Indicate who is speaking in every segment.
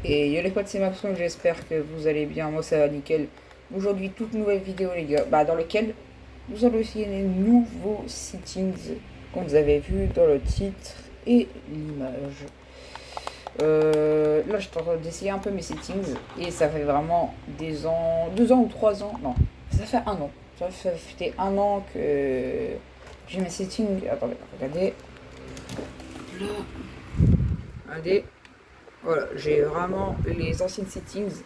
Speaker 1: Et yo les potes, c'est Maxon, j'espère que vous allez bien, moi ça va nickel. Aujourd'hui, toute nouvelle vidéo les gars, dans laquelle nous allons essayer les nouveaux settings qu'on vous avez vu dans le titre et l'image. Là je suis en train d'essayer un peu mes settings et ça fait vraiment des ans, 2 ans ou 3 ans, non, ça fait 1 an. Ça fait 1 an que j'ai mes settings, attendez, regardez. Là, regardez. Voilà, j'ai vraiment les anciennes settings,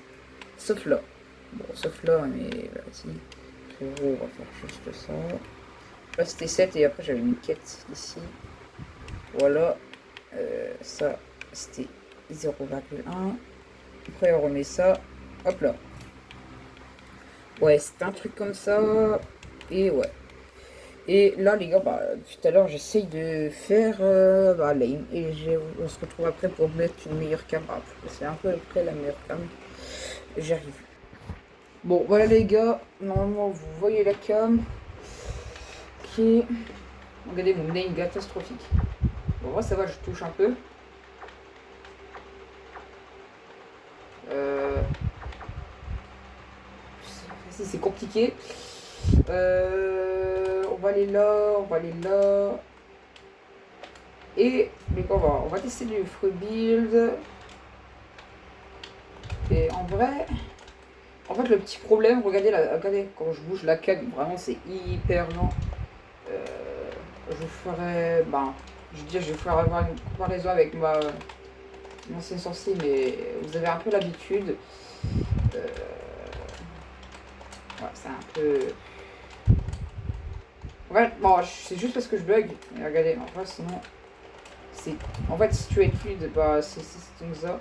Speaker 1: sauf là. Bon, sauf là, mais vas-y. Frérot, on va faire juste ça. Là, c'était 7 et après, j'avais une quête ici. Voilà. Ça, c'était 0,1. Après, on remet ça. Hop là. Ouais, c'était un truc comme ça. Et ouais. Et là, les gars, tout à l'heure, j'essaye de faire lane. Et on se retrouve après pour mettre une meilleure cam. C'est un peu après la meilleure cam. J'arrive. Bon, voilà les gars. Normalement, vous voyez la cam. Qui... Regardez mon name catastrophique. Bon, moi, ça va, je touche un peu. C'est compliqué. On va aller là, on va aller là. Et les gars, on va tester le free build. Et en vrai, le petit problème, regardez, regardez quand je bouge la cam, vraiment c'est hyper lent. Je ferai, je vais faire avoir une comparaison avec mon ancien sorcier, mais vous avez un peu l'habitude. Ouais, c'est un peu. Ouais, bon, c'est juste parce que je bug. Mais regardez, en vrai, sinon, c'est. En fait, si tu es fluide, c'est comme ça.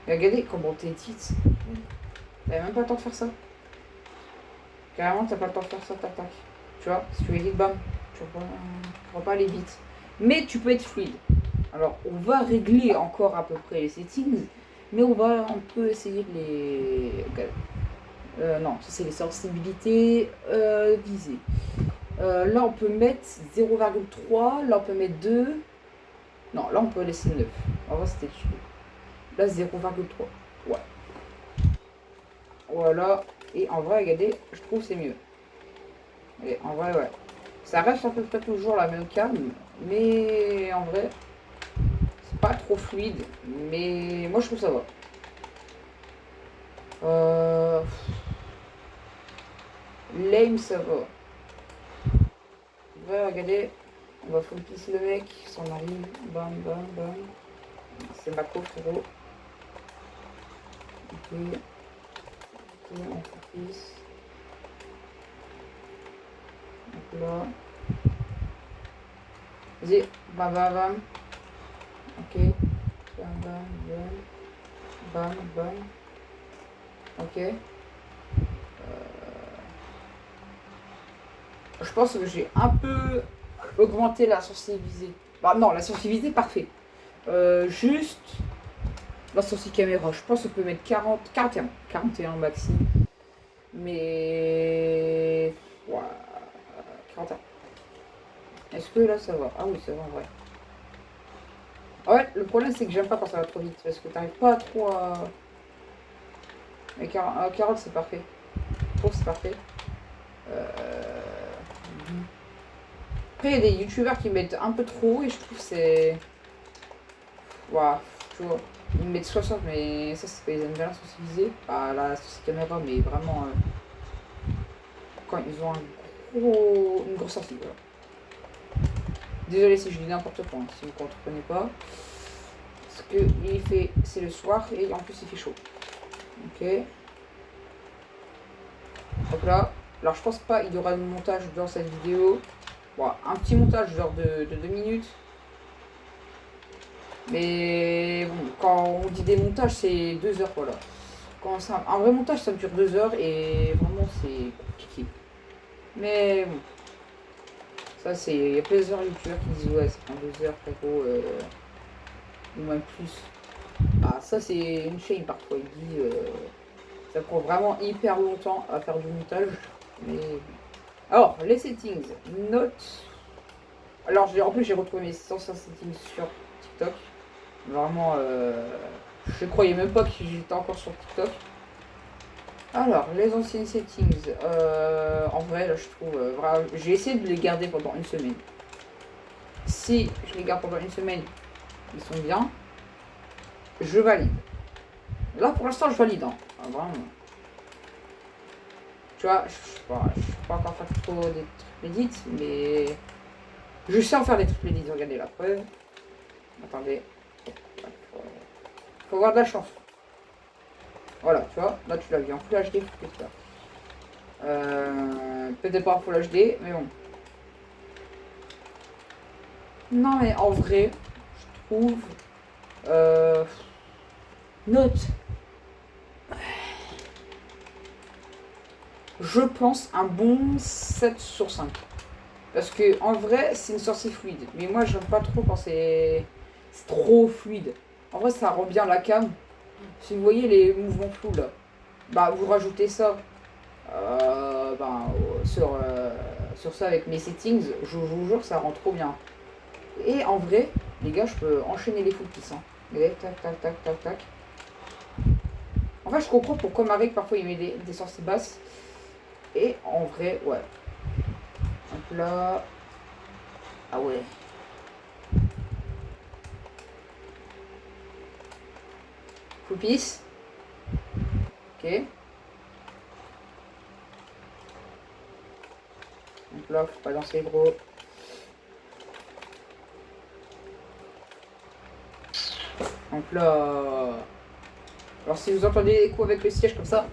Speaker 1: Mais regardez comment t'es titre. T'avais même pas le temps de faire ça. Carrément, t'as pas le temps de faire ça, tac tac. Tu vois, si tu es vite, bam, tu vas pas aller vite. Mais tu peux être fluide. Alors, on va régler encore à peu près les settings, mais on peut essayer de les. Non, ça c'est les sensibilités visées. Là, on peut mettre 0,3. Là, on peut mettre 2. Non, là, on peut laisser 9. En vrai, c'était dessus. Là, 0,3. Ouais. Voilà. Et en vrai, regardez, je trouve que c'est mieux. Et en vrai, ouais. Ça reste à peu près toujours la même cam, mais en vrai, c'est pas trop fluide. Mais moi, je trouve ça va. Lame, ça va. Ouais, regardez, on va focus le mec, s'en arrive, bam, bam, bam. C'est macro, frérot. Ok, on focus. Donc là. Vas-y, bam, bam, bam. Ok, bam, bam, bam. Bam, bam. Ok. Je pense que j'ai un peu augmenté la sensibilité. Non, la sensibilité, parfait. Juste la sensibilité caméra. Je pense qu'on peut mettre 40, 41 maxi. Mais. Ouais, 41. Est-ce que là ça va? Ah oui, ça va en vrai. Ouais, le problème c'est que j'aime pas quand ça va trop vite. Parce que t'arrives pas trop à. Mais 40 c'est parfait. Je trouve que c'est parfait. Après, il y a des youtubeurs qui mettent un peu trop et je trouve que c'est. Waouh, tu vois. Ils mettent 60, mais ça, c'est pas, ils aiment bien la sensibiliser. Pas la caméra, mais vraiment. Quand ils ont une grosse sortie. Voilà. Désolé si je dis n'importe quoi, hein, si vous ne comprenez pas. Parce que c'est le soir et en plus il fait chaud. Ok. Donc là, alors je pense pas il y aura de montage dans cette vidéo. Bon, un petit montage genre de 2 minutes. Mais bon, quand on dit des montages, c'est 2 heures, voilà. Un vrai montage, ça dure 2 heures et vraiment c'est compliqué. Mais bon, ça c'est. Il y a plusieurs youtubeurs qui disent ouais, ça prend 2 heures, frérot, ou même plus. Ça c'est une chaîne parfois, il dit ça prend vraiment hyper longtemps à faire du montage. Mais. Alors, les settings, notes. Alors, en plus, j'ai retrouvé mes anciens settings sur TikTok. Vraiment, Je croyais même pas que j'étais encore sur TikTok. Alors, les anciennes settings. En vrai, là, je trouve... vraiment, j'ai essayé de les garder pendant une semaine. Si je les garde pendant une semaine, ils sont bien. Je valide. Là, pour l'instant, je valide. Hein. Ah, vraiment. Tu vois, je sais pas encore faire trop des triple edits, mais... Je sais en faire des triple edits, regardez la preuve. Attendez. Faut avoir de la chance. Voilà, tu vois, là tu l'as vu en Full HD, peut-être pas en Full HD, mais bon. Non, mais en vrai, je trouve... note. Je pense un bon 7 sur 5. Parce que en vrai, c'est une sortie fluide. Mais moi, j'aime pas trop quand c'est trop fluide. En vrai, ça rend bien la cam. Si vous voyez les mouvements flous là, bah vous rajoutez ça sur ça avec mes settings, je vous jure, ça rend trop bien. Et en vrai, les gars, je peux enchaîner les focus. Hein. Et tac, tac, tac, tac, tac. En fait, je comprends pourquoi Marek, parfois, il met des sorties basses. Et en vrai, ouais. Donc là... Ah ouais. Focus. Ok. Donc là, faut pas danser gros. Donc là... Alors si vous entendez l'écho avec le siège comme ça...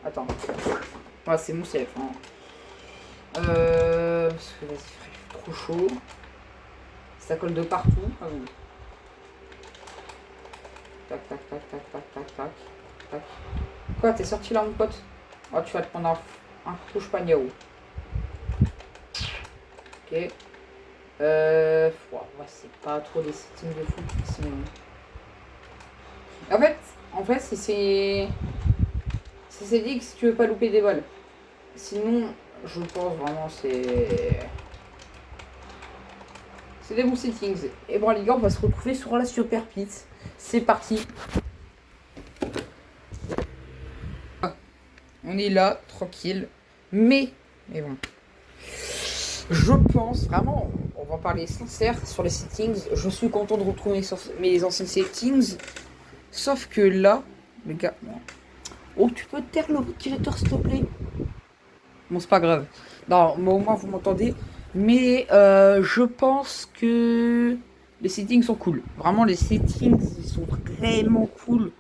Speaker 1: Attends. Voilà, c'est mon siège. Hein. Parce que vas-y, frère, il fait trop chaud. Ça colle de partout. Ah oui. Tac, tac, tac, tac, tac, tac, tac, tac. Quoi, t'es sorti là, mon pote? Oh, tu vas te prendre un couche pagnao. Ok. C'est pas trop des settings de foot. En fait, c'est dit que si tu veux pas louper des balles. Sinon, je pense vraiment c'est des bons settings. Et bon les gars, on va se retrouver sur la Super Pit. C'est parti. On est là, tranquille. Mais bon. Je pense vraiment, on va parler sincère sur les settings. Je suis content de retrouver mes anciens settings. Sauf que là, les gars... Oh, tu peux taire le ventilateur s'il te plaît? Bon, c'est pas grave. Non, mais au moins vous m'entendez. Mais je pense que les settings sont cool. Vraiment, les settings, ils sont vraiment cool.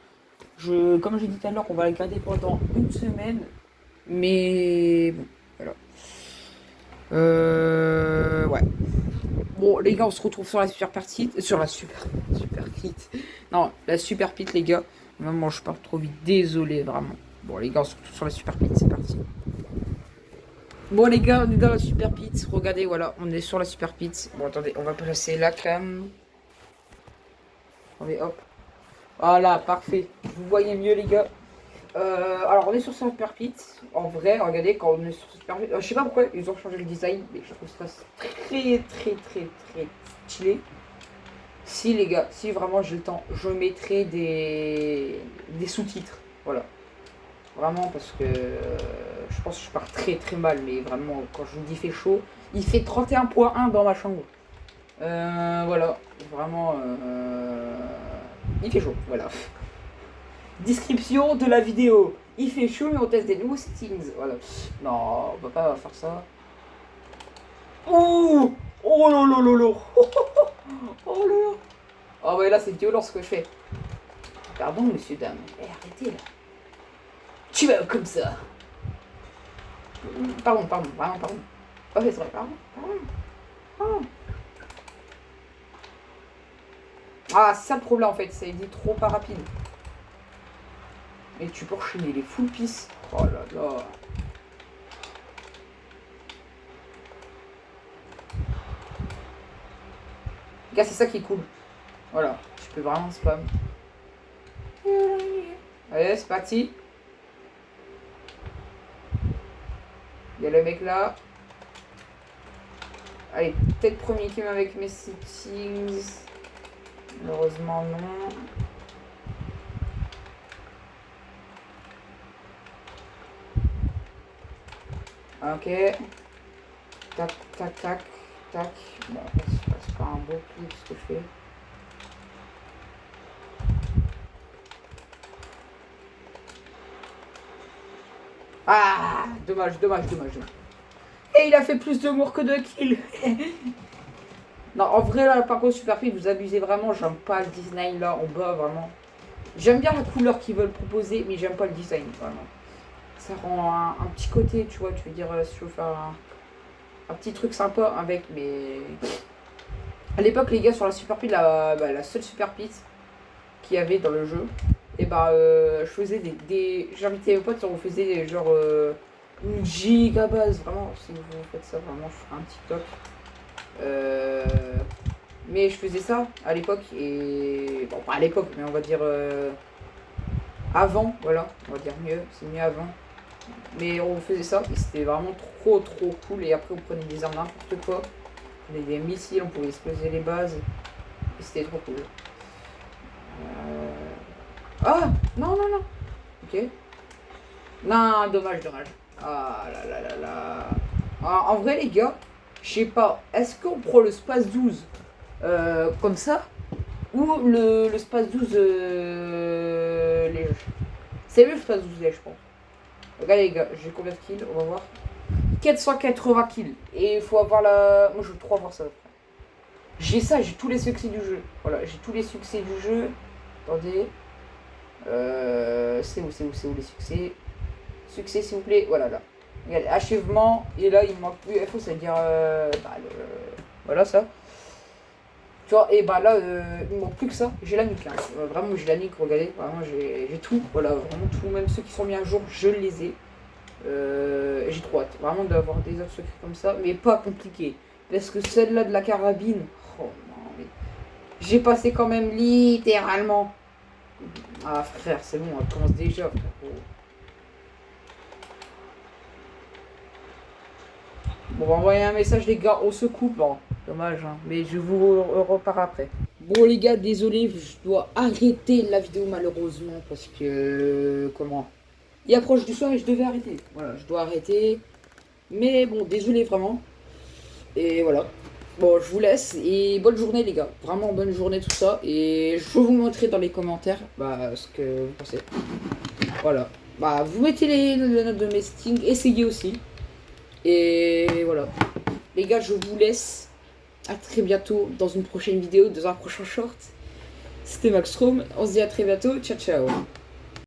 Speaker 1: Comme j'ai dit tout à l'heure, on va les garder pendant une semaine. Mais bon, voilà. Ouais. Bon, les gars, on se retrouve sur la super partie. Sur la super kit. Non, la super pit, les gars. Vraiment, je pars trop vite. Désolé, vraiment. Bon, les gars, on se retrouve sur la super pit. C'est parti. Bon, les gars, on est dans la super pit. Regardez, voilà, on est sur la super pit. Bon, attendez, on va placer la cam. Attendez, hop. Voilà, parfait. Vous voyez mieux, les gars. Alors, on est sur Super Pit. En vrai, regardez, quand on est sur Super Pit, je sais pas pourquoi ils ont changé le design, mais je trouve ça très stylé. Si, les gars, si vraiment j'ai le temps, je mettrai des sous-titres. Voilà. Vraiment, parce que je pense que je pars très mal, mais vraiment, quand je vous dis fait chaud, il fait 31,1 dans ma chambre. Voilà. Vraiment, il fait chaud. Voilà. Description de la vidéo. Il fait chaud mais on teste des nouveaux settings. Voilà. Non, on va pas faire ça. Oh, oh là là là là. Oh là là. Oh ouais, là c'est violent ce que je fais. Pardon monsieur dame. Arrêtez là. Tu vas comme ça. Pardon. Oh c'est vrai, pardon. Ah, c'est ça le problème en fait, ça dit trop pas rapide. Et tu peux enchaîner les full piece. Oh là là. Les gars, c'est ça qui est cool. Voilà, je peux vraiment spam. Allez, c'est parti. Il y a le mec là. Allez, peut-être premier qui avec mes settings. Malheureusement, non. Ok. Tac, tac, tac, tac. Bon, c'est pas un beau clip ce que je fais. Ah, dommage, dommage, dommage, dommage. Et il a fait plus de morts que de kills. Non, en vrai, là, par contre, Super Pete, vous abusez vraiment. J'aime pas le design là en bas, vraiment. J'aime bien la couleur qu'ils veulent proposer, mais j'aime pas le design, vraiment. Ça rend un petit côté, tu vois. Tu veux dire, si je veux faire un petit truc sympa avec, mais. À l'époque, les gars, sur la Super Pete, la seule Super Pete qu'il y avait dans le jeu, et bah, je faisais j'invitais mes potes, on faisait genre une giga base, vraiment. Si vous faites ça, vraiment, je ferai un TikTok. Mais je faisais ça à l'époque et bon pas à l'époque mais on va dire avant, voilà, on va dire mieux, c'est mieux avant. Mais on faisait ça et c'était vraiment trop cool et après on prenait des armes n'importe quoi, on prenait des missiles, on pouvait exploser les bases et c'était trop cool. Ah non non non, ok. Non dommage dommage. Ah là là là là. En vrai les gars, je sais pas, est-ce qu'on prend le space 12 comme ça ou le space 12 léger. C'est mieux le space 12 léger, je pense. Regardez les gars, j'ai combien de kills, on va voir. 480 kills. Et il faut avoir la... Moi je veux trop avoir ça. J'ai ça, j'ai tous les succès du jeu. Voilà, j'ai tous les succès du jeu. Attendez. C'est où les succès? Succès s'il vous plaît, voilà là. Regardez, achèvement, et là il me manque plus FO, c'est-à-dire... voilà ça. Tu vois, et bah là, il me manque plus que ça. J'ai la nuque, hein. Vraiment, j'ai la nuque, regardez. Vraiment, j'ai tout. Voilà, vraiment tout. Même ceux qui sont mis à jour, je les ai. J'ai trop hâte, vraiment, d'avoir des autres secrets comme ça. Mais pas compliqué. Parce que celle-là de la carabine. Oh non, mais. J'ai passé quand même littéralement. Ah, frère, c'est bon, on commence déjà, frère. Bon, on va envoyer un message, les gars. On se coupe. Bon, dommage, hein. Mais je vous repars après. Bon les gars, désolé, je dois arrêter la vidéo malheureusement parce que... Comment? Il approche du soir et je devais arrêter. Voilà, je dois arrêter. Mais bon, désolé vraiment. Et voilà. Bon, je vous laisse et bonne journée les gars. Vraiment bonne journée tout ça. Et je vais vous montrer dans les commentaires ce que vous pensez. Voilà. Bah, vous mettez les notes de mes stings, essayez aussi. Et voilà. Les gars, je vous laisse. À très bientôt dans une prochaine vidéo, dans un prochain short. C'était Maxroom, on se dit à très bientôt, ciao ciao.